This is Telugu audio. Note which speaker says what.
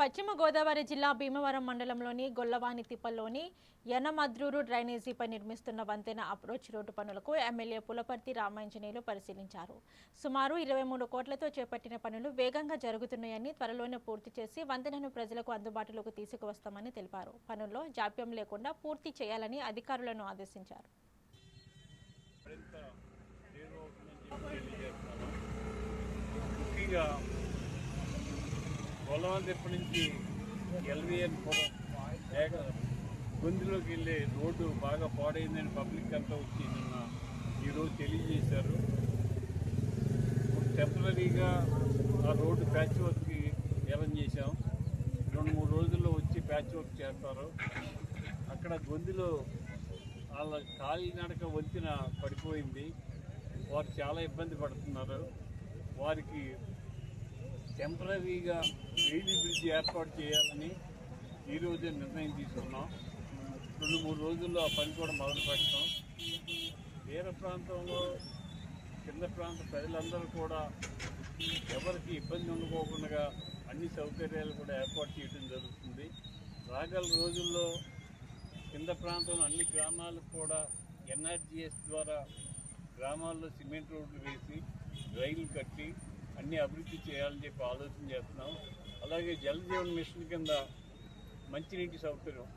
Speaker 1: పశ్చిమ గోదావరి జిల్లా భీమవరం మండలంలోని గొల్లవాని తిప్పల్లోని యనమద్రూరు డ్రైనేజీపై నిర్మిస్తున్న వంతెన అప్రోచ్ రోడ్డు పనులకు ఎమ్మెల్యే పులపర్తి రామాంజనేయులు పరిశీలించారు. సుమారు 23 కోట్లతో చేపట్టిన పనులు వేగంగా జరుగుతున్నాయని, త్వరలోనే పూర్తి చేసి వంతెనను ప్రజలకు అందుబాటులోకి తీసుకువస్తామని తెలిపారు. పనుల్లో జాప్యం లేకుండా పూర్తి చేయాలని అధికారులను ఆదేశించారు.
Speaker 2: గొల్లవాని నుంచి ఎల్విఎన్ గొంతులోకి వెళ్ళే రోడ్డు బాగా పాడైందని పబ్లిక్ అంతా వచ్చి నిన్న ఈరోజు తెలియజేశారు. టెంపరీగా ఆ రోడ్డు ప్యాచ్ వర్క్కి అరేంజ్ చేశాం. 2-3 రోజుల్లో వచ్చి ప్యాచ్ వర్క్ చేస్తారు. అక్కడ గొంతులో వాళ్ళ కాలినడక వంతెన పడిపోయింది. వారు చాలా ఇబ్బంది పడుతున్నారు. వారికి టెంపరీగా రైలు బ్రిడ్జ్ ఏర్పాటు చేయాలని ఈరోజే నిర్ణయం తీసుకున్నాం. 2-3 రోజుల్లో ఆ పని కూడా మొదలు పెడతాం. తీర ప్రాంతంలో కింద ప్రాంత ప్రజలందరూ కూడా ఎవరికి ఇబ్బంది ఉండకోకుండా అన్ని సౌకర్యాలు కూడా ఏర్పాటు చేయడం జరుగుతుంది. రాగల రోజుల్లో కింద ప్రాంతంలో అన్ని గ్రామాలకు కూడా ఎన్ఆర్జీఎస్ ద్వారా గ్రామాల్లో సిమెంట్ రోడ్లు వేసి రైలు కట్టి అన్ని అభివృద్ధి చేయాలని చెప్పి ఆలోచన చేస్తున్నాం. అలాగే జల్ జీవన్ మిషన్ కింద మంచినీటి సౌకర్యం